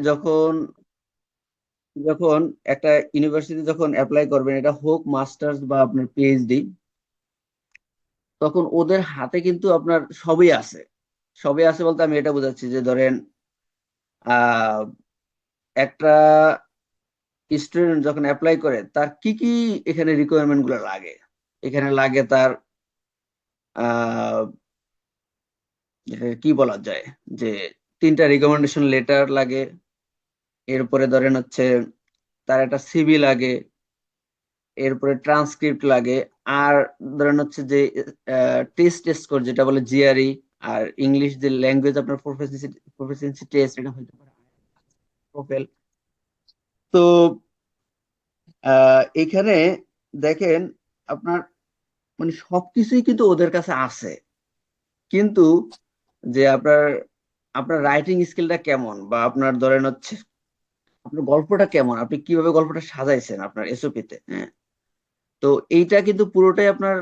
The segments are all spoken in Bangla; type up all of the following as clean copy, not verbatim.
যখন যখন একটা ইউনিভার্সিটি যখন অ্যাপ্লাই করবেন, এটা হোক মাস্টার্স বা আপনার পিএইচডি, তখন ওদের হাতে কিন্তু আপনার সবই আছে। সবই আছে বলতে আমি এটা বোঝাচ্ছি যে ধরেন আহ একটা স্টুডেন্ট যখন অ্যাপ্লাই করে তার কি কি এখানে রিকোয়ারমেন্ট গুলো লাগে। এখানে লাগে তার আহ কি বলা যায় যে তিনটা রিকমেন্ডেশন লেটার লাগে। এরপরে ধরেন হচ্ছে তার একটা সিভি লাগে। এরপরে ট্রান্সক্রিপ্ট লাগে। আর ধরেন হচ্ছে যে টেস্ট স্কোর যেটা বলে জিআরই। আর ইংলিশ যে ল্যাঙ্গুয়েজ আপনার প্রফিসিয়েন্সি টেস্ট, এটা হইতে পারে টোফেল। তো এখানে দেখেন আপনার মানে সবকিছুই কিন্তু ওদের কাছে আছে। কিন্তু যে আপনার আপনার রাইটিং স্কিলটা কেমন, বা আপনার ধরেন হচ্ছে আপনার গল্পটা কেমন, আপনি কিভাবে গল্পটা সাজাইছেন আপনার এসওপি তে, হ্যাঁ। তো এইটা কিন্তু পুরোটাই আপনার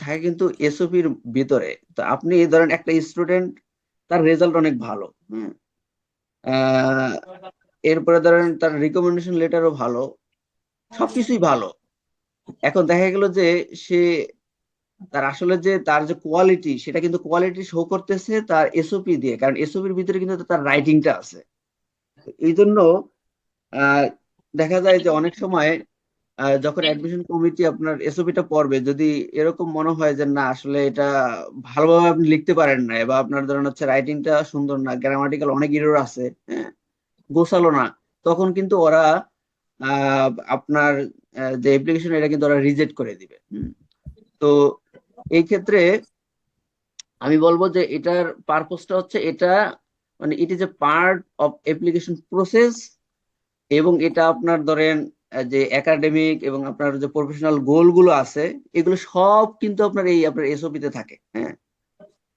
থাকে কিন্তু এসওপির ভিতরে। তো আপনি ধরেন একটা স্টুডেন্ট, তার রেজাল্ট অনেক ভালো, হ্যাঁ। আহ, এরপরে ধরেন তার রিকমেন্ডেশন লেটারও ভালো, সবকিছুই ভালো। এখন দেখা গেল যে সে তার আসলে যে তার যে কোয়ালিটি, সেটা কিন্তু কোয়ালিটি শো করতেছে তার এসওপি দিয়ে, কারণ এসওপির ভিতরে কিন্তু তার রাইটিংটা আছে। তো এই জন্য আহ, দেখা যায় যে অনেক সময় যখন অ্যাডমিশন কমিটি আপনার এসওপিটা পড়বে, যদি এরকম মনে হয় যে না আসলে এটা ভালোভাবে আপনি লিখতে পারেন না, বা আপনার ধরেন হচ্ছে রাইটিংটা সুন্দর না, গ্রামাটিক্যাল অনেক এরর আছে, হ্যাঁ, গোছালো না, তখন কিন্তু ওরা আপনার যে অ্যাপ্লিকেশন, এটা কিন্তু ওরা রিজেক্ট করে দিবে। তো এই ক্ষেত্রে আমি বলবো যে এটার পারপোজটা হচ্ছে এটা, মানে it is a part of application process. এবং এটা আপনার ধরেন যে একাডেমিক এবং আপনার যে প্রফেশনাল গোল গুলো আছে, এগুলো সব কিন্তু আপনার এই আপনার এসওপি তে থাকে, হ্যাঁ।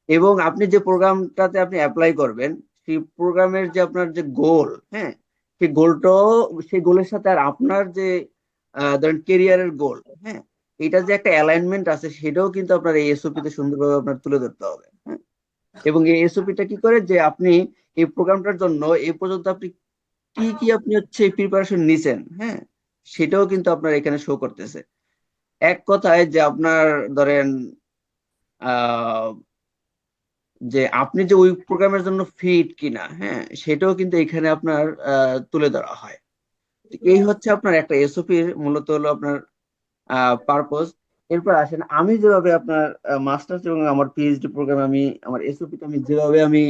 এবং আপনি যে প্রোগ্রামটাতে আপনি অ্যাপ্লাই করবেন, সেই প্রোগ্রামের যে আপনার যে গোল, হ্যাঁ, সেই গোলটাও, সেই গোলের সাথে আর আপনার যে ধরেন কেরিয়ারের গোল, হ্যাঁ, এটা যে একটা অ্যালাইনমেন্ট আছে, সেটাও কিন্তু আপনার এই এসওপি তে সুন্দরভাবে আপনার তুলে ধরতে হবে, হ্যাঁ। এবং এই এসওপিটা কি করে যে আপনি এই প্রোগ্রামটার জন্য এই পর্যন্ত আপনি কি কি আপনি হচ্ছে প্রিপারেশন নিছেন, হ্যাঁ, সেটাও কিন্তু আপনার এখানে শো করতেছে। এক কথায় যে আপনার ধরেন আহ যে আপনি যে ওই প্রোগ্রামের জন্য ফিট কিনা, হ্যাঁ, সেটাও কিন্তু এখানে আপনার তুলে ধরা হয়। তো এই হচ্ছে আপনার একটা এসওপির মূলত হলো আপনার পারপোজ। এরপর আসেন আমি যেভাবে আপনার মাস্টার্স এবং আমার পিএইচডি প্রোগ্রামে আমি আমার এসওপিটা আমি যেভাবে আমি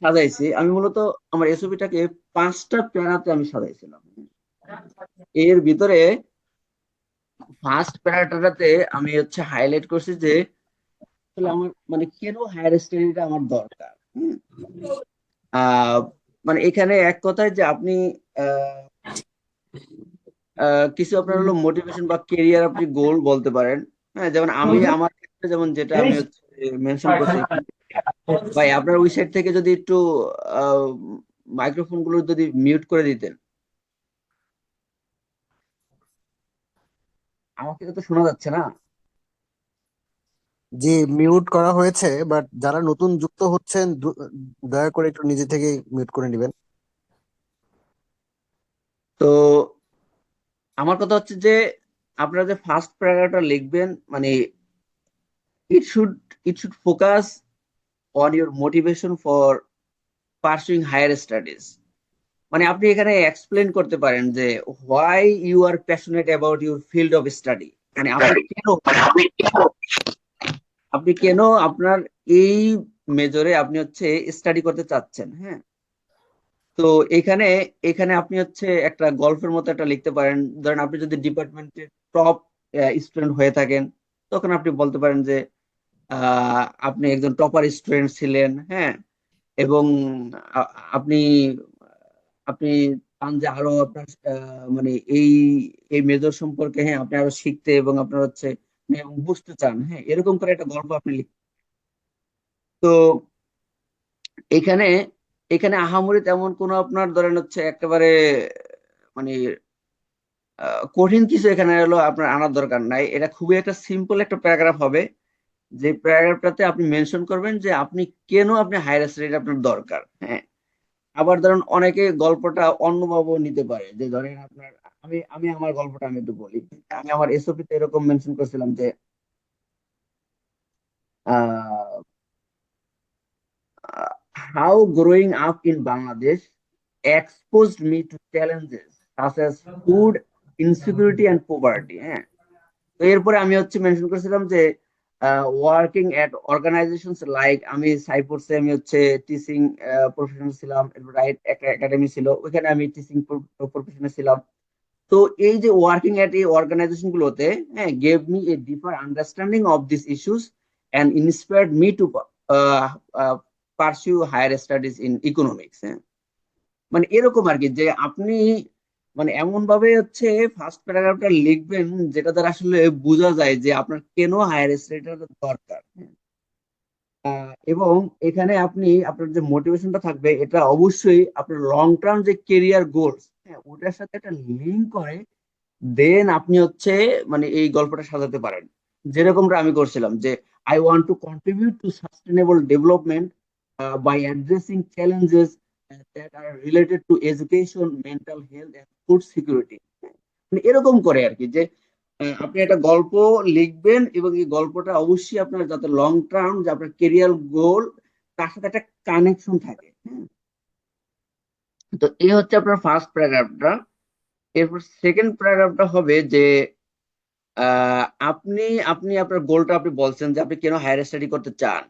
সাজাইছি, আমি মূলত আমার এসওপিটাকে 5টা প্যারাতে আমি সাজাইছিলাম। এর ভিতরে ফার্স্ট প্যারাটাতে আমি হচ্ছে হাইলাইট করছি যে আসলে আমার মানে কেন হায়ার স্টাডিটা আমার দরকার। আহ মানে এখানে এক কথায় যে আপনি আহ কিছু আপনার হলো মোটিভেশন বা কেরিয়ার আপনি গোল বলতে পারেন, হ্যাঁ। যেমন আমি আমার ক্ষেত্রে যেমন যেটা আমি হচ্ছে মেনশন করছি এখানে। ভাই আপনার ওই সাইড থেকে যদি একটু মাইক্রোফোন গুলো যদি মিউট করে দিতেন, আমাকে তো শোনা যাচ্ছে না। জি, মিউট করা হয়েছে, বাট যারা নতুন যুক্ত হচ্ছেন দয়া করে একটু নিজে থেকে মিউট করে নেবেন। তো আমার কথা হচ্ছে যে আপনারা যে ফার্স্ট প্যারাগ্রাফটা লিখবেন, মানে it should it should focus on your motivation for pursuing higher studies. মানে আপনি এখানে এক্সপ্লেন করতে পারেন যে why you are passionate about your field of study. মানে আপনি কেন আপনার এই মেজরে আপনি হচ্ছে স্টাডি করতে চাচ্ছেন, হ্যাঁ। তো এখানে এখানে আপনি হচ্ছে একটা গল্পের মতো একটা লিখতে পারেন। ধরেন আপনি যদি ডিপার্টমেন্টের টপ স্টুডেন্ট হয়ে থাকেন, তখন আপনি বলতে পারেন যে আপনি একজন টপার স্টুডেন্ট ছিলেন, হ্যাঁ। এবং আ- আপনি আপনি চান যে আরো আপনার মানে এই এই মেজর সম্পর্কে, হ্যাঁ, আপনি আরো শিখতে এবং আপনার হচ্ছে এবং বুঝতে চান, হ্যাঁ, এরকম করে একটা গল্প আপনি লিখতে। তো এখানে এখানে আহামরি তেমন কোনো আপনার ধরেন হচ্ছে একেবারে মানে কঠিন কিছু এখানে হলো আপনার আনার দরকার নাই। এটা খুবই একটা সিম্পল একটা প্যারাগ্রাফ হবে, যে প্যারাগ্রাফটাতে আপনি মেনশন করবেন যে আপনি কেন আপনি হায়ার স্টাডি আপনার দরকার, হ্যাঁ। আবার ধরেন অনেকে গল্পটা অন্যভাবেও নিতে পারে, যে ধরেন আপনার, আমি আমি আমার গল্পটা আমি একটু বলি। আমি আমার এসওপি তে এরকম মেনশন করছিলাম যে how growing up in Bangladesh exposed me to challenges such as food insecurity and poverty। হ্যাঁ, তো এরপরে আমি হচ্ছে মেনশন করেছিলাম যে ওয়ার্কিং এট অর্গানাইজেশনস লাইক, আমি সাইফোর্সে আমি হচ্ছে টিচিং প্রফেশনাল ছিলাম, এরপর রাইট একটা একাডেমি ছিল, ওইখানে আমি টিচিং প্রফেশনে ছিলাম। তো এই যে ওয়ার্কিং এট এই অর্গানাইজেশন গুলোতে, হ্যাঁ, gave me a deeper understanding of this issues and inspired me to pursue higher studies in economics. হ্যাঁ, মানে এরকম আর কি, যে আপনি মানে এমন ভাবে হচ্ছে ফার্স্ট প্যারাগ্রাফটা লিখবেন যেটা দ্বারা আসলে বোঝা যায় যে আপনার কেন হায়ার স্টাডিটা দরকার। হ্যাঁ, এবং এখানে আপনি আপনার যে মোটিভেশনটা থাকবে এটা অবশ্যই আপনার লং টার্ম যে কেরিয়ার গোলস, হ্যাঁ, ওটার সাথে একটা লিঙ্ক করে দেন আপনি হচ্ছে মানে এই গল্পটা সাজাতে পারেন। যেরকমটা আমি করছিলাম যে I want to contribute to sustainable development by addressing challenges that are related to education, mental health and food security. মানে এরকম করে আর কি, যে আপনি একটা গল্প লিখবেন এবং এই গল্পটা অবশ্যই আপনার যাতে লং টার্ম যে আপনার কেরিয়ার গোল তার সাথে একটা কানেকশন থাকে। হ্যাঁ, তো এই হচ্ছে আপনার ফার্স্ট প্যারাগ্রাফটা। এরপর সেকেন্ড প্যারাগ্রাফটা হবে যে আহ, আপনি আপনি আপনার গোলটা আপনি বলছেন যে আপনি কেন হায়ার স্টাডি করতে চান।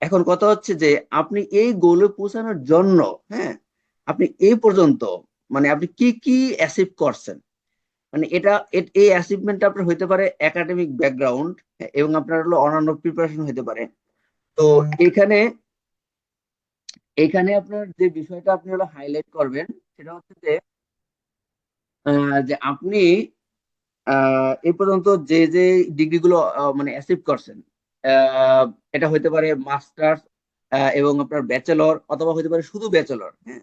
এখন কথা হচ্ছে যে আপনি এই গোলে পৌঁছানোর জন্য, হ্যাঁ, আপনি এই পর্যন্ত মানে আপনি কি কি অ্যাচিভ করছেন। মানে এই অ্যাচিভমেন্টটা আপনার হইতে পারে একাডেমিক ব্যাকগ্রাউন্ড এবং আপনার হলো অন্যান্য প্রিপারেশন হইতে পারে। তো এখানে এখানে আপনার যে বিষয়টা আপনি হলো হাইলাইট করবেন সেটা হচ্ছে যে যে আপনি এই পর্যন্ত যে যে ডিগ্রি গুলো মানে অ্যাচিভ করছেন, আহ, এটা হইতে পারে মাস্টার্স এবং আপনার ব্যাচেলর, অথবা হইতে পারে শুধু ব্যাচেলর। হ্যাঁ,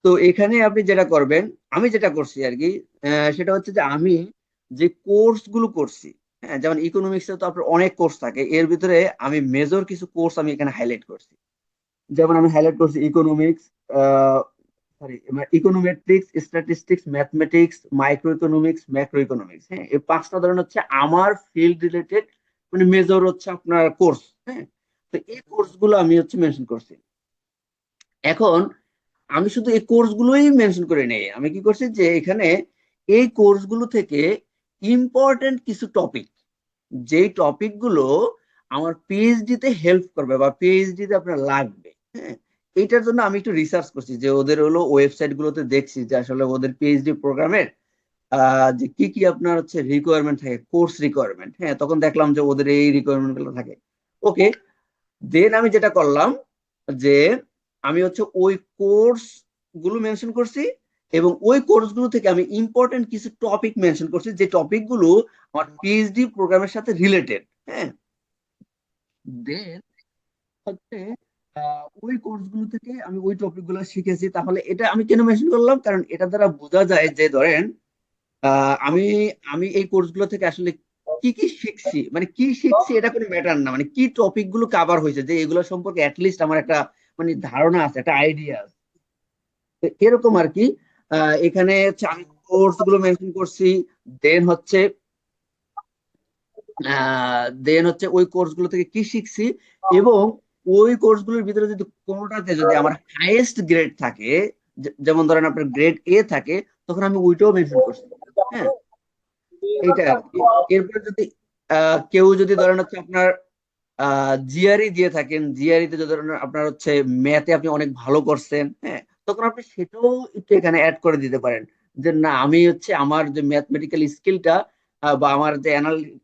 তো এখানে আপনি যেটা করবেন, আমি যেটা করছি আর কি, সেটা হচ্ছে যে আমি যে কোর্স গুলো করছি, হ্যাঁ, যেমন ইকোনমিক্সে তো আপনার অনেক কোর্স থাকে, এর ভিতরে আমি মেজর কিছু কোর্স আমি এখানে হাইলাইট করছি। যেমন আমি হাইলাইট করছি economics, sorry, econometrics, statistics, mathematics, micro economics, macro economics. হ্যাঁ, এই পাঁচটা ধরেন হচ্ছে আমার ফিল্ড রিলেটেড মানে মেজর হচ্ছে আপনার কোর্স। হ্যাঁ, তো এই কোর্স গুলো আমি হচ্ছে মেনশন করছি। এখন আমি শুধু এই কোর্স গুলোই মেনশন করে নেই, আমি কি করছি যে এখানে এই কোর্স গুলো থেকে ইম্পর্টেন্ট কিছু টপিক, যেই টপিক গুলো আমার পিএইচডি তে হেল্প করবে বা পিএইচডি তে আপনার লাগবে। হ্যাঁ, এইটার জন্য আমি একটু রিসার্চ করছি, যে ওদের হলো ওয়েবসাইট গুলোতে দেখছি যে আসলে ওদের পিএইচডি প্রোগ্রামের যে কি কি আপনার হচ্ছে রিকোয়ারমেন্ট থাকে, কোর্স রিকোয়ারমেন্ট। হ্যাঁ, তখন দেখলাম যে ওদের এই রিকোয়ারমেন্ট গুলো থাকে। ওকে, দেন আমি যেটা করলাম যে আমি হচ্ছে ওই কোর্স গুলো মেনশন করছি এবং ওই কোর্স গুলো থেকে আমি ইম্পর্টেন্ট কিছু টপিক মেনশন করছি, যে টপিক গুলো আমার পিএইচডি প্রোগ্রামের সাথে রিলেটেড। হ্যাঁ, দেন হচ্ছে ওই কোর্স গুলো থেকে আমি ওই টপিক গুলো শিখেছি। তাহলে এটা আমি কেন মেনশন করলাম, কারণ এটা দ্বারা বোঝা যায় যে ধরেন আমি আমি এই কোর্স গুলো থেকে আসলে কি কি শিখছি, মানে কি শিখছি এটা কোনো ম্যাটার না, মানে কি টপিক গুলো কাভার হয়েছে যে এগুলো সম্পর্কে অ্যাটলিস্ট আমার একটা মানে ধারণা আছে, একটা আইডিয়া আছে। তো এরকম আর কি। এখানে হচ্ছে আমি কোর্স গুলো মেনশন করছি। দেন হচ্ছে ওই কোর্স গুলো থেকে কি শিখছি, এবং ওই কোর্স গুলোর ভিতরে যদি কোনোটাতে যদি আমার হাইয়েস্ট গ্রেড থাকে, যেমন ধরেন আপনার গ্রেড এ থাকে, তখন আমি ওইটাও মেনশন করছি। হ্যাঁ, এইটা আর কি। এরপরে যদি কেউ যদি ধরেন হচ্ছে আপনার জিআরই দিয়ে থাকেন, জিআরই তে যদি ধরেন আপনার হচ্ছে ম্যাথে আপনি অনেক ভালো করছেন, হ্যাঁ, তখন আপনি সেটাও একটু এখানে অ্যাড করে দিতে পারেন, যে না আমি হচ্ছে আমার যে ম্যাথমেটিক্যাল স্কিলটা বা আমার যে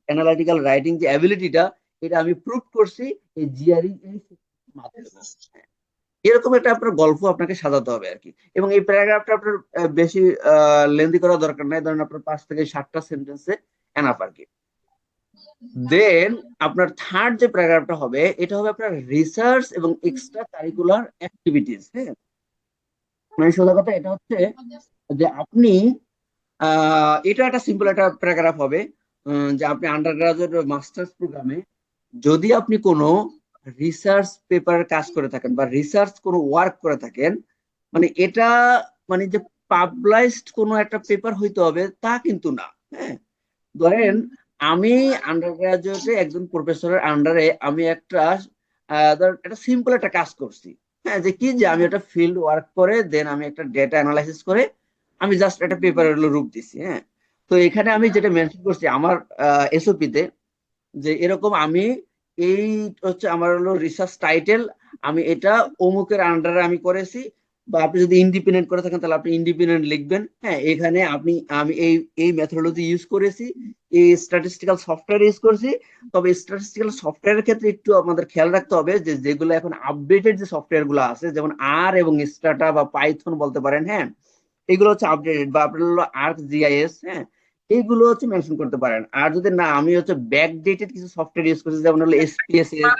অ্যানালিটিক্যাল রাইটিং যে অ্যাবিলিটিটা, এটা আমি প্রুভ করছি এই জিআরই এর মাধ্যমে। হ্যাঁ, এরকম একটা আপনার গল্প আপনাকে সাজাতে হবে আর কি। এবং এই প্যারাগ্রাফটা আপনার বেশি লেন্দি করা দরকার নাই, ধরেন আপনার 5 থেকে 7টা সেন্টেন্সে এনাফ আর কি। দেন আপনার থার্ড যে প্যারাগ্রাফটা হবে এটা হবে আপনার রিসার্চ এবং এক্সট্রা কারিকুলার অ্যাক্টিভিটিস। হ্যাঁ, মানে সোজা কথা এটা হচ্ছে যে আপনি এটা একটা সিম্পল একটা প্যারাগ্রাফ হবে, যে আপনি আন্ডার গ্রাজুয়েট মাস্টার্স প্রোগ্রামে যদি আপনি কোনো রিসার্চ পেপার কাজ করে থাকেন বা রিসার্চ কোনো ওয়ার্ক করে থাকেন, মানে এটা মানে যে পাবলাইজড কোনো একটা পেপার হইতে হবে তা কিন্তু না। হ্যাঁ, ধরেন আমি আন্ডার গ্রাজুয়েটে একজন প্রফেসরের আন্ডারে আমি একটা ধর একটা সিম্পল একটা কাজ করছি। হ্যাঁ, যে কি যে আমি একটা ফিল্ড ওয়ার্ক করে দেন আমি একটা ডেটা অ্যানালাইসিস করে আমি জাস্ট একটা পেপারের রূপ দিছি। হ্যাঁ, তো এখানে আমি যেটা মেনশন করছি আমার এসওপি তে, যে এরকম আমি এই হচ্ছে আমার হলো রিসার্চ টাইটেল, আমি এটা অমুকের আন্ডারে আমি করেছি। বা আপনি যদি ইন্ডিপেন্ডেন্ট করে থাকেন তাহলে আপনি ইন্ডিপেন্ডেন্ট লিখবেন। হ্যাঁ, এখানে আপনি আমি এই এই মেথোডলজি ইউজ করেছি, এই স্ট্যাটিস্টিক্যাল সফটওয়্যার ইউজ করেছি। তবে স্ট্যাটিস্টিক্যাল সফটওয়্যারের ক্ষেত্রে একটু আমাদের খেয়াল রাখতে হবে যে যেগুলো এখন আপডেটেড যে সফটওয়্যার গুলো আছে, যেমন আর এবং স্ট্যাটা বা পাইথন বলতে পারেন। হ্যাঁ, এগুলো হচ্ছে আপডেটেড, বা আপনার হলো আর্ক জিআইএস। হ্যাঁ, এইগুলো হচ্ছে মেনশন করতে পারেন। আর যদি না আমি হচ্ছে ব্যাকডেটেড কিছু সফটওয়্যার ইউজ করছি, যেমন হলো এসপিএসএস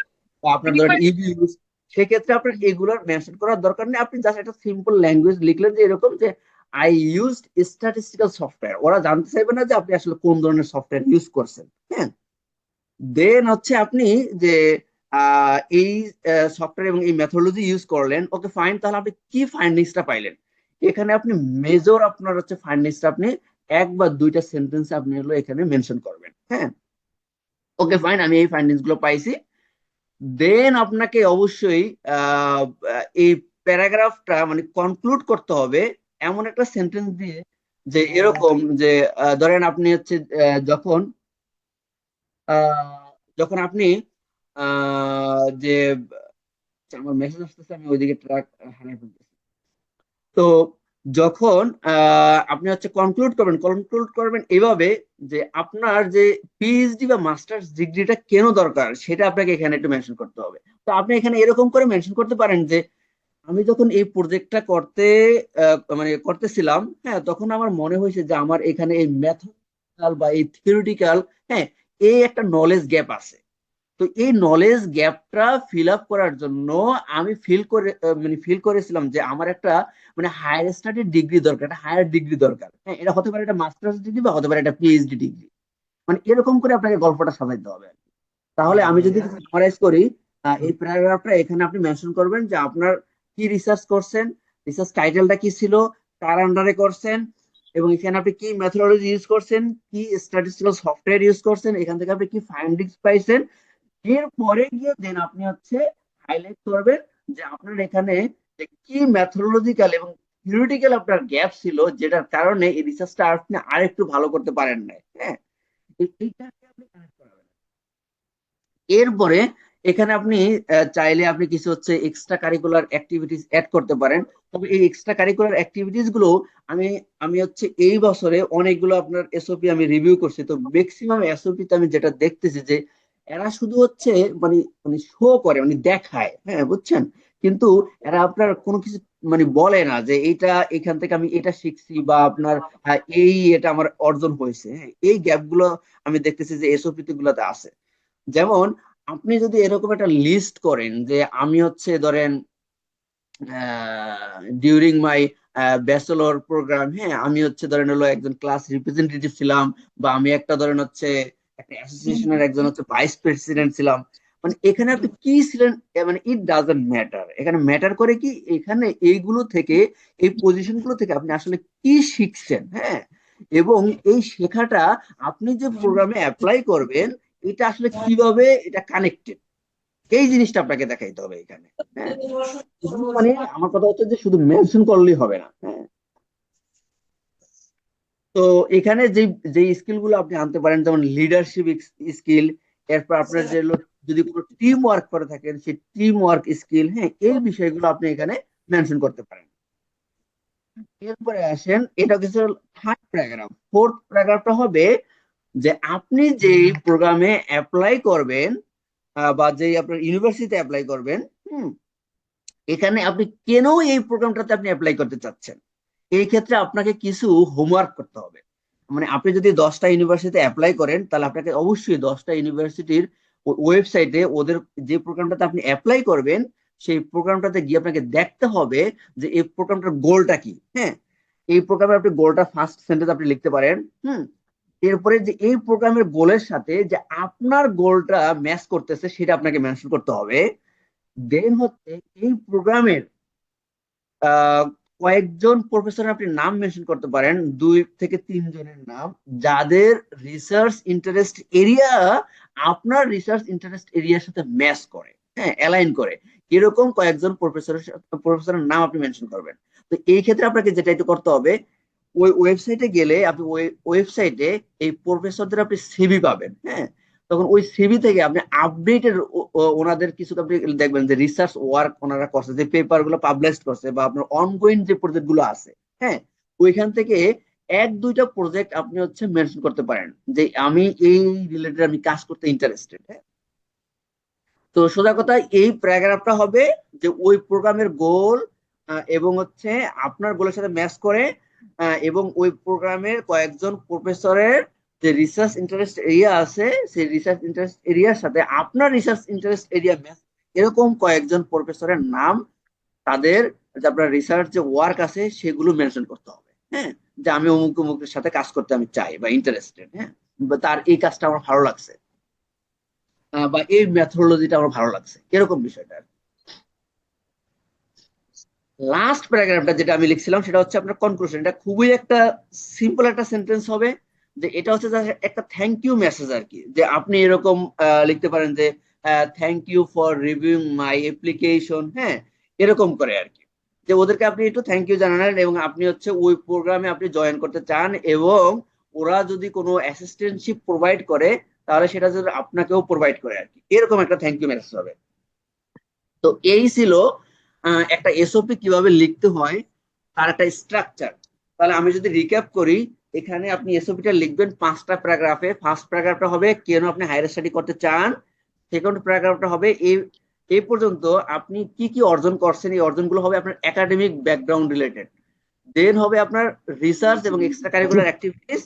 বা আপনার ধরেন ইবিউস, সেক্ষেত্রে আপনার এগুলোর মেনশন করার দরকার নেই। আপনি জাস্ট একটা সিম্পল ল্যাঙ্গুয়েজ লিখলেন যে এরকম যে আই ইউজড স্ট্যাটিস্টিক্যাল সফটওয়্যার, ওরা জানতে চাইবে না যে আপনি আসলে কোন ধরনের সফটওয়্যার ইউজ করছেন। হ্যাঁ, দেন হচ্ছে আপনি যে এই সফটওয়্যার এবং এই মেথোডলজি ইউজ করলেন, ওকে ফাইন, তাহলে আপনি কি ফাইন্ডিংসটা পাইলেন? এখানে আপনি মেজর আপনার হচ্ছে ফাইন্ডিংসটা আপনি এক বা দুইটা সেন্টেন্সে আপনি হলো এখানে মেনশন করবেন। হ্যাঁ, ওকে ফাইন, আমি এই ফাইন্ডিংস গুলো পাইছি। দেন আপনাকে অবশ্যই আহ, এই প্যারাগ্রাফটা মানে কনক্লুড করতে হবে এমন একটা সেন্টেন্স দিয়ে, যে এরকম যে ধরেন আপনি হচ্ছে যখন আহ, যখন আপনি যে আমার মেসেজ আসতেছে, আমি ওইদিকে ট্র্যাক হারিয়ে ফেলতেছি। তো যখন আপনি হচ্ছে কনক্লুড করবেন এভাবে, যে আপনার যে পিএইচডি বা মাস্টার্স ডিগ্রিটা কেন দরকার সেটা আপনাকে এখানে একটু মেনশন করতে হবে। তো আপনি এখানে এরকম করে মেনশন করতে পারেন যে আমি যখন এই প্রজেক্টটা মানে করতেছিলাম, হ্যাঁ, তখন আমার মনে হয়েছে যে আমার এখানে এই ম্যাথমেটিক্যাল বা এই থিওরিটিক্যাল, হ্যাঁ, এই একটা নলেজ গ্যাপ আছে। তো এই নলেজ গ্যাপটা ফিল আপ করার জন্য আমি ফিল করেছিলাম যে আমার একটা মানে হায়ার স্টাডির ডিগ্রি দরকার, একটা হায়ার ডিগ্রি দরকার। হ্যাঁ, এটা হতে পারে একটা মাস্টার্স ডিগ্রি বা হতে পারে একটা পিএইচডি ডিগ্রি। মানে এরকম করে আপনাকে গল্পটা সাজাইতে হবে। তাহলে আমি যদি সামারাইজ করি, এই প্যারাগ্রাফটা এখানে আপনি মেনশন করবেন যে আপনার কি রিসার্চ করছেন, রিসার্চ টাইটেলটা কি ছিল, কার আন্ডারে করছেন, এবং এখানে আপনি কি মেথোডলজি ইউজ করছেন, কি স্ট্যাটিস্টিক্যাল সফটওয়্যার ইউজ করছেন, এখান থেকে আপনি কি ফাইন্ডিংস পাইছেন। এরপরে গিয়ে দেন আপনি হচ্ছে হাইলাইট করবেন যে আপনার এখানে যে কি ম্যাথোলজিক্যাল এবং থিওরিটিক্যাল আপনার গ্যাপ ছিল, যেটার কারণে এই রিসার্চটা আপনি আরেকটু ভালো করতে পারেন নাই। হ্যাঁ, এইটাকে আপনি কানেক্ট করাবেন। এরপরে এখানে আপনি চাইলে আপনি কিছু হচ্ছে এক্সট্রা কারিকুলার অ্যাক্টিভিটিস অ্যাড করতে পারেন। তবে এই এক্সট্রা কারিকুলার অ্যাক্টিভিটিস গুলো আমি আমি হচ্ছে এই বছরে অনেকগুলো আপনার এসওপি আমি রিভিউ করছি। তো ম্যাক্সিমাম এসওপি তে আমি যেটা দেখতেছি যে এরা শুধু হচ্ছে মানে মানে শো করে, মানে দেখায়। হ্যাঁ, বুঝছেন? কিন্তু এরা আপনার কোনো কিছু মানে বলে না যে এইটা এখান থেকে আমি এটা শিখছি বা আপনার এটা আমার অর্জন হয়েছে। হ্যাঁ, এই গ্যাপ গুলো আমি দেখতেছি যে এসওপি তে গুলোতে আছে। যেমন আপনি যদি এরকম একটা লিস্ট করেন যে আমি হচ্ছে ধরেন ডিউরিং মাই ব্যাচেলর প্রোগ্রাম, হ্যাঁ, আমি হচ্ছে ধরেন হলো একজন ক্লাস রিপ্রেজেন্টেটিভ ছিলাম, বা আমি একটা ধরেন হচ্ছে একটা অ্যাসোসিয়েশনের একজন হচ্ছে ভাইস প্রেসিডেন্ট ছিলাম। মানে এখানে আপনি কি ছিলেন, মানে ইট ডাজন্ট ম্যাটার। এখানে ম্যাটার করে কি এখানে এইগুলো থেকে, এই পজিশন গুলো থেকে আপনি আসলে কি শিখছেন। হ্যাঁ, এবং এই শেখাটা আপনি যে প্রোগ্রামে অ্যাপ্লাই করবেন এটা আসলে কিভাবে এটা কানেক্টেড, এই জিনিসটা আপনাকে দেখাইতে হবে এখানে। হ্যাঁ, শুধু মানে আমার কথা হচ্ছে যে শুধু মেনশন করলেই হবে না। হ্যাঁ, তো এখানে যে যে স্কিল গুলো আপনি আনতে পারেন, যেমন লিডারশিপ স্কিল, এরপর আপনার যে যদি কোনো টিম ওয়ার্ক করে থাকেন সেই টিম ওয়ার্ক স্কিল, হ্যাঁ, এই বিষয়গুলো আপনি এখানে মেনশন করতে পারেন। এরপরে আসেন, এটা কিছু থার্ড প্যারাগ্রাফ। ফোর্থ প্যারাগ্রাফটা হবে যে আপনি যে প্রোগ্রামে অ্যাপ্লাই করবেন বা যে আপনার ইউনিভার্সিটিতে অ্যাপ্লাই করবেন, হুম, এখানে আপনি কেন এই প্রোগ্রামটাতে আপনি অ্যাপ্লাই করতে চাচ্ছেন। এই ক্ষেত্রে আপনাকে কিছু হোমওয়ার্ক করতে হবে। মানে আপনি যদি 10টা ইউনিভার্সিটিতে অ্যাপ্লাই করেন তাহলে আপনাকে অবশ্যই 10টা ইউনিভার্সিটির ওয়েবসাইটে ওদের যে প্রোগ্রামটাতে আপনি অ্যাপ্লাই করবেন সেই প্রোগ্রামটাতে গিয়ে আপনাকে দেখতে হবে যে এই প্রোগ্রামটার গোলটা কি। হ্যাঁ, এই প্রোগ্রামে আপনি গোলটা ফার্স্ট সেন্টেন্স আপনি লিখতে পারেন। হুম, এরপরে যে এই প্রোগ্রামের গোলের সাথে যে আপনার গোলটা ম্যাচ করতেছে সেটা আপনাকে মেনশন করতে হবে। দেন হচ্ছে এই প্রোগ্রামের কয়েকজন প্রফেসর আপনি নাম মেনশন করতে পারেন, 2 থেকে 3 জনের নাম, যাদের রিসার্চ ইন্টারেস্ট এরিয়া আপনার রিসার্চ ইন্টারেস্ট এরিয়ার সাথে ম্যাচ করে, হ্যাঁ, অ্যালাইন করে। এরকম কয়েকজন প্রফেসরের নাম আপনি মেনশন করবেন। তো এই ক্ষেত্রে আপনাকে যেটা একটু করতে হবে, ওই ওয়েবসাইটে গেলে আপনি ওই ওয়েবসাইটে এই প্রফেসরদের আপনি সিভি পাবেন, হ্যাঁ। তখন ওই সিভি থেকে আপনি আপডেটেড ওনাদের কিছু আপনি দেখবেন যে রিসার্চ ওয়ার্ক ওনারা করছে, যে পেপার গুলো পাবলিশ করছে, বা আপনার অনগোয়িং যে প্রজেক্ট গুলো আছে, হ্যাঁ, ওইখান থেকে 1-2টা প্রজেক্ট আপনি হচ্ছে মেনশন করতে পারেন যে আমি এই রিলেটেড আমি কাজ করতে ইন্টারেস্টেড। তো সোজা কথা, এই প্যারাগ্রাফটা হবে যে ওই প্রোগ্রামের গোল এবং হচ্ছে আপনার গোলের সাথে ম্যাচ করে, এবং ওই প্রোগ্রামের কয়েকজন প্রফেসরের যে রিসার্চ ইন্টারেস্ট এরিয়া আছে, সেই রিসার্চ ইন্টারেস্ট এরিয়ার সাথে আপনার রিসার্চ ইন্টারেস্ট এরিয়া ম্যাচ, এরকম কয়েকজন প্রফেসরের নাম, তাদের যে আপনার রিসার্চ যে ওয়ার্ক আছে সেগুলো মেনশন করতে হবে, হ্যাঁ। যে আমি অমুক অমুকের সাথে কাজ করতে আমি চাই বা ইন্টারেস্টেড, হ্যাঁ, বা তার এই কাজটা আমার ভালো লাগছে, বা এই মেথোডোলজিটা আমার ভালো লাগছে, এরকম বিষয়টা। লাস্ট প্যারাগ্রাফটা যেটা আমি লিখছিলাম সেটা হচ্ছে আপনার কনক্লুশন। এটা খুবই একটা সিম্পল একটা সেন্টেন্স হবে, যে এটা হচ্ছে যে একটা থ্যাংক ইউ মেসেজ আর কি। যে আপনি এরকম লিখতে পারেন যে thank you for reviewing my application, হ্যাঁ, এরকম করে আর কি। যে ওদেরকে আপনি একটু থ্যাংক ইউ জানালেন, এবং আপনি হচ্ছে ওই প্রোগ্রামে আপনি জয়েন করতে চান, এবং ওরা যদি কোনো অ্যাসিস্ট্যান্টশিপ প্রোভাইড করে তাহলে সেটা যদি আপনাকেও প্রোভাইড করে আর কি, এরকম একটা থ্যাংক ইউ মেসেজ হবে। তো এই ছিল একটা এসওপি কিভাবে লিখতে হয়, তার একটা স্ট্রাকচার। তাহলে আমি যদি রিক্যাপ করি, এখানে আপনি এসওপিটা লিখবেন 5টা প্যারাগ্রাফে। ফার্স্ট প্যারাগ্রাফটা হবে কেন আপনি হায়ার স্টাডি করতে চান। সেকেন্ড প্যারাগ্রাফটা হবে এই এই পর্যন্ত আপনি কি কি অর্জন করছেন, এই অর্জনগুলো হবে আপনার একাডেমিক ব্যাকগ্রাউন্ড রিলেটেড। দেন হবে আপনার রিসার্চ এবং এক্সট্রা কারিকুলার অ্যাক্টিভিটিস।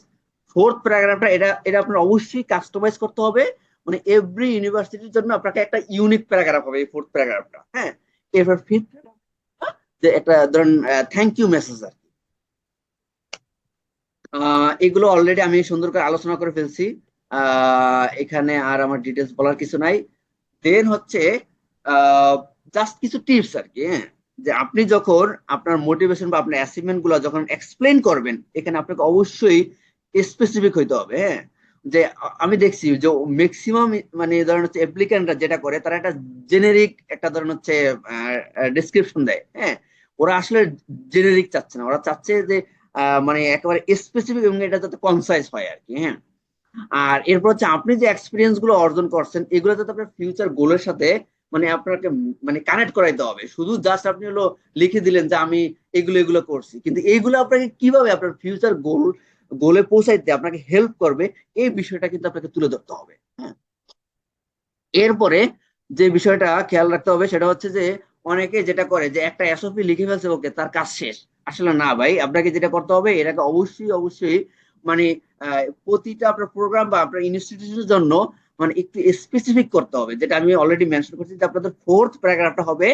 ফোর্থ প্যারাগ্রাফটা, এটা এটা আপনার অবশ্যই কাস্টমাইজ করতে হবে, মানে এভরি ইউনিভার্সিটির জন্য আপনাকে একটা ইউনিক প্যারাগ্রাফ হবে এই ফোর্থ প্যারাগ্রাফটা, হ্যাঁ। এরপর ফিফথ, যে একটা ধরেন থ্যাংক ইউ মেসেজ আর কি। এগুলো অলরেডি আমি সুন্দর করে আলোচনা করে ফেলছি, এখানে আর আমার ডিটেলস বলার কিছু নাই। দেন হচ্ছে জাস্ট কিছু টিপস আর কি, হ্যাঁ। যে আপনি যখন আপনার মোটিভেশন বা আপনার অ্যাচিভমেন্ট গুলো যখন এক্সপ্লেন করবেন, এখানে আপনাকে অবশ্যই স্পেসিফিক হইতে হবে, হ্যাঁ। যে আমি দেখছি যে ম্যাক্সিমাম মানে ধরেন হচ্ছে অ্যাপ্লিক্যান্টরা যেটা করে, তারা একটা জেনেরিক একটা ধরেন হচ্ছে ডিসক্রিপশন দেয়, হ্যাঁ। ওরা আসলে জেনেরিক চাচ্ছে না, ওরা চাচ্ছে যে মানে একেবারে স্পেসিফিক, এবং এটা যাতে কনসাইজ হয় আর কি, হ্যাঁ। আর এরপর হচ্ছে আপনি যে এক্সপিরিয়েন্স গুলো অর্জন করছেন, এগুলো যাতে আপনার ফিউচার গোলের সাথে মানে আপনাকে মানে কানেক্ট করাইতে হবে। শুধু জাস্ট আপনি হলো লিখে দিলেন যে আমি এগুলো এগুলো করছি, কিন্তু এইগুলো আপনাকে কিভাবে আপনার ফিউচার গোলে পৌঁছাইতে আপনাকে হেল্প করবে, এই বিষয়টা কিন্তু আপনাকে তুলে ধরতে হবে, হ্যাঁ। এরপরে যে বিষয়টা খেয়াল রাখতে হবে সেটা হচ্ছে যে অনেকে যেটা করে যে একটা এসওপি লিখে ফেলছে, ওকে তার কাজ শেষ। আসলে না ভাই, আপনাকে যেটা করতে হবে, এটাকে অবশ্যই অবশ্যই মানে প্রতিটা আপনার প্রোগ্রাম বা আপনার ইনস্টিটিউশনের জন্য মানে একটু স্পেসিফিক করতে হবে। যেটা আমি অলরেডি মেনশন করছি, যে আপনাদের ফোর্থ প্যারাগ্রাফটা হবে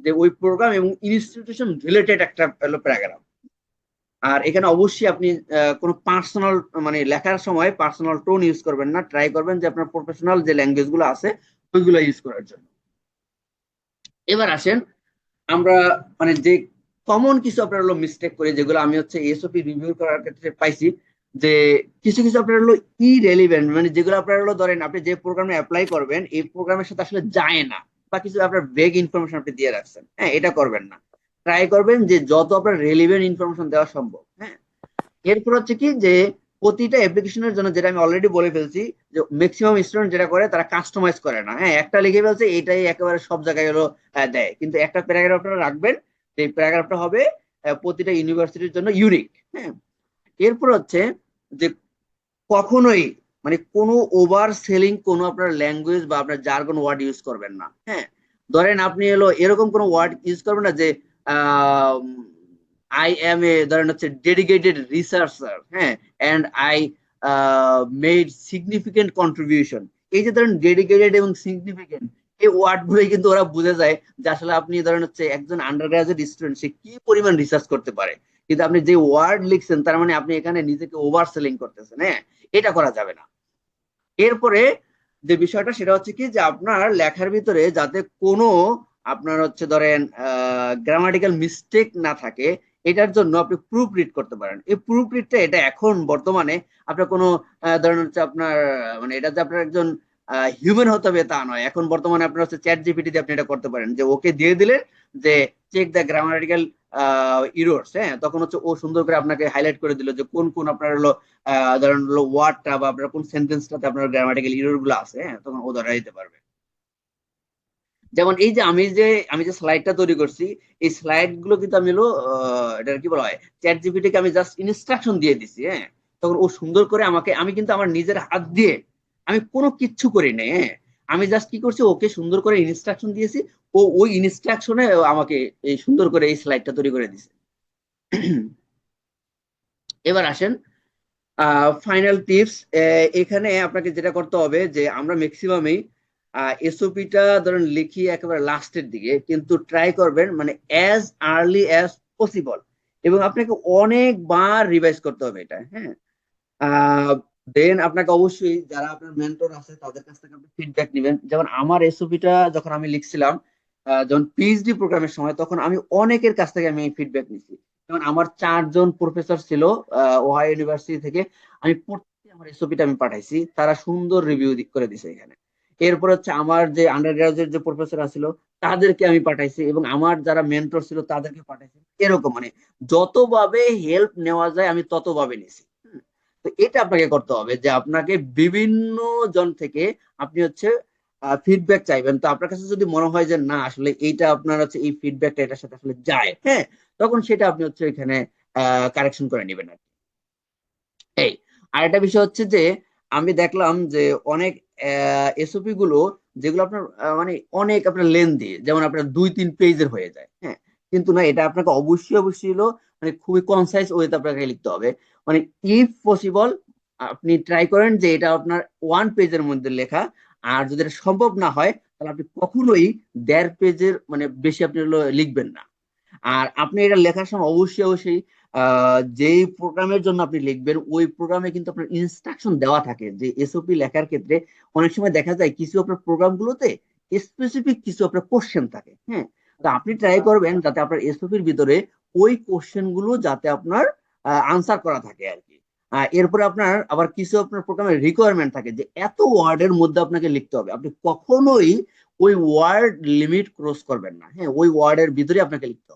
যে ওই প্রোগ্রাম এবং ইনস্টিটিউশন রিলেটেড একটা প্যারাগ্রাফ। আর এখানে অবশ্যই আপনি কোনো পার্সোনাল মানে লেখার সময় পার্সোনাল টোন ইউজ করবেন না, ট্রাই করবেন যে আপনার প্রফেশনাল যে ল্যাঙ্গুয়েজ গুলো আছে ওইগুলো ইউজ করার জন্য। এবার আসেন আমরা মানে যে কমন কিছু আপনার হলো মিস্টেক করি, যেগুলো আমি হচ্ছে এসওপি রিভিউ করার ক্ষেত্রে পাইছি, যে কিছু কিছু আপনার হলো ইরেলিভেন্ট, মানে যেগুলো আপনার হলো ধরেন আপনি যে প্রোগ্রামে অ্যাপ্লাই করবেন এই প্রোগ্রামের সাথে আসলে যায় না, বা কিছু আপনার ভেগ ইনফরমেশন আপনি দিয়ে রাখছেন, হ্যাঁ, এটা করবেন না। ট্রাই করবেন যে যত আপনার রেলিভেন্ট ইনফরমেশন দেওয়া সম্ভব, হ্যাঁ। এরপর হচ্ছে কি, যে প্রতিটা অ্যাপ্লিকেশনের জন্য যেটা আমি অলরেডি বলে ফেলছি, যে ম্যাক্সিমাম স্টুডেন্ট যেটা করে তারা কাস্টমাইজ করে না, হ্যাঁ, একটা লিখে ফেলছে এটাই একেবারে সব জায়গায় হলো দেয়, কিন্তু একটা প্যারাগ্রাফ আপনারা রাখবেন, যে প্যারাগ্রাফটা হবে প্রতিটা ইউনিভার্সিটির জন্য ইউনিক, হ্যাঁ। এরপর হচ্ছে যে কখনোই মানে কোনো ওভার সেলিং কোনো আপনার ল্যাঙ্গুয়েজ বা আপনার জার্গন ওয়ার্ড ইউজ করবেন না, হ্যাঁ। ধরেন আপনি এলো এরকম কোনো ওয়ার্ড ইউজ করবেন না যে আই এম এ ধরেন হচ্ছে ডেডিকেটেড রিসার্চার, হ্যাঁ, and I made significant contribution. এই যে ধরেন ডেডিকেটেড এবং সিগনিফিকেন্ট, এই ওয়ার্ড গুলোই কিন্তু ওরা বুঝে যায় যে আসলে আপনি ধরেন হচ্ছে একজন আন্ডার গ্রাজুয়েট স্টুডেন্ট, সে কি পরিমাণ রিসার্চ করতে পারে। কিন্তু আপনি যে ওয়ার্ড লিখছেন তার মানে আপনি এখানে নিজেকে ওভার সেলিং করতেছেন, হ্যাঁ, এটা করা যাবে না। এরপরে যে বিষয়টা সেটা হচ্ছে কি, যে আপনার লেখার ভিতরে যাতে কোনো আপনার হচ্ছে ধরেন গ্রামাটিক্যাল মিস্টেক না থাকে, এটার জন্য আপনি প্রুফ রিড করতে পারেন। এই প্রুফ রিডটা এটা এখন বর্তমানে আপনার কোনো ধরেন হচ্ছে আপনার মানে এটা যে আপনার একজন হিউম্যান হতে হবে তা নয়। এখন বর্তমানে আপনার হচ্ছে চ্যাট জিপিটি দিয়ে আপনি এটা করতে পারেন, যে ওকে দিয়ে দিলেন যে চেক দ্য গ্রামাটিক্যাল ইরোর্স, হ্যাঁ, তখন হচ্ছে ও সুন্দর করে আপনাকে হাইলাইট করে দিল যে কোন কোন আপনার হলো ধরেন হলো ওয়ার্ডটা বা আপনার কোন সেন্টেন্সটাতে আপনার গ্রামাটিক্যাল ইরর গুলো আছে, হ্যাঁ, তখন ও ধরা দিতে পারবে। যেমন এই যে আমি যে স্লাইডটা তৈরি করছি, এই স্লাইড গুলো কিন্তু আমি হলো এটা কি বলা হয়, চ্যাট জিপিটি কে আমি জাস্ট ইনস্ট্রাকশন দিয়ে দিছি, হ্যাঁ, তখন ও সুন্দর করে আমাকে, আমি কিন্তু আমার নিজের হাত দিয়ে আমি কোনো কিচ্ছু করি নাই, হ্যাঁ, আমি জাস্ট কি করছি, ওকে সুন্দর করে ইনস্ট্রাকশন দিয়েছি, ও ওই ইনস্ট্রাকশনে আমাকে এই সুন্দর করে এই স্লাইডটা তৈরি করে দিছে। এবার আসেন ফাইনাল টিপস। এখানে আপনাকে যেটা করতে হবে যে আমরা ম্যাক্সিমামই এসওপিটা ধরেন লিখি একেবারে লাস্টের দিকে, কিন্তু ট্রাই করবেন মানে অ্যাজ আর্লি অ্যাজ পসিবল, এবং আপনাকে অনেকবার রিভাইজ করতে হবে এটা, হ্যাঁ। দেন আপনাকে অবশ্যই যারা আপনার মেন্টর আছে তাদের কাছ থেকে আপনি ফিডব্যাক নেবেন। যেমন আমার এসওপিটা যখন আমি লিখছিলাম, যখন পিএইচডি প্রোগ্রামের সময়, তখন আমি অনেকের কাছ থেকে আমি ফিডব্যাক নিছি। যেমন আমার 4 জন প্রফেসর ছিল ওহাইও ইউনিভার্সিটি থেকে, আমি প্রত্যেকে আমার এসওপিটা আমি পাঠাইছি, তারা সুন্দর রিভিউ করে দিছে এখানে। এরপর হচ্ছে আমার যে আন্ডার গ্রাজুয়েট যে প্রফেসর ছিল তাদেরকে আমি পাঠাইছি, এবং আমার যারা মেন্টর ছিল তাদেরকে পাঠাইছি। এরকম মানে যতভাবে হেল্প নেওয়া যায় আমি ততভাবে নিছি। তো এটা আপনাকে করতে হবে যে আপনাকে বিভিন্ন জন থেকে আপনি হচ্ছে ফিডব্যাক চাইবেন। তো আপনার কাছে যদি মনে হয় যে না আসলে এইটা আপনার হচ্ছে এই ফিডব্যাকটা এটার সাথে আসলে যায়, হ্যাঁ, তখন সেটা আপনি হচ্ছে এখানে কারেকশন করে নেবেন আর কি। এই আরেকটা বিষয় হচ্ছে যে আমি দেখলাম যে অনেক এসওপি গুলো যেগুলো আপনার মানে অনেক আপনার লেন্দি, যেমন আপনার 2-3 পেজের হয়ে যায়, হ্যাঁ, কিন্তু না, এটা আপনাকে অবশ্যই অবশ্যই হলো মানে খুবই কনসাইজ ওয়েতে আপনাকে লিখতে হবে। মানে ইফ পসিবল আপনি ট্রাই করেন যে এটা আপনার 1 পেজের মধ্যে লেখা। আর যদি এটা সম্ভব না হয় তাহলে আপনি কখনোই 1.5 পেজের মানে বেশি আপনি হলো লিখবেন না। আর আপনি এটা লেখার সময় অবশ্যই অবশ্যই যেই প্রোগ্রামের জন্য আপনি লিখবেন ওই প্রোগ্রামে কিন্তু আপনার ইনস্ট্রাকশন দেওয়া থাকে যে এসওপি লেখার ক্ষেত্রে অনেক সময় দেখা যায় কিছু আপনার প্রোগ্রামগুলোতে স্পেসিফিক কিছু আপনার কোশ্চেন থাকে, হ্যাঁ। তো আপনি ট্রাই করবেন যাতে আপনার এসওপির ভিতরে ওই কোশ্চেন গুলো যাতে আপনার আনসার করা থাকে আর কি। এরপরে আপনার আবার কিছু আপনার প্রোগ্রামের রিকোয়ারমেন্ট থাকে যে এত ওয়ার্ডের মধ্যে আপনাকে লিখতে হবে, আপনি কখনোই ওই ওয়ার্ড লিমিট ক্রস করবেন না, হ্যাঁ, ওই ওয়ার্ডের ভিতরে আপনাকে লিখতে হবে।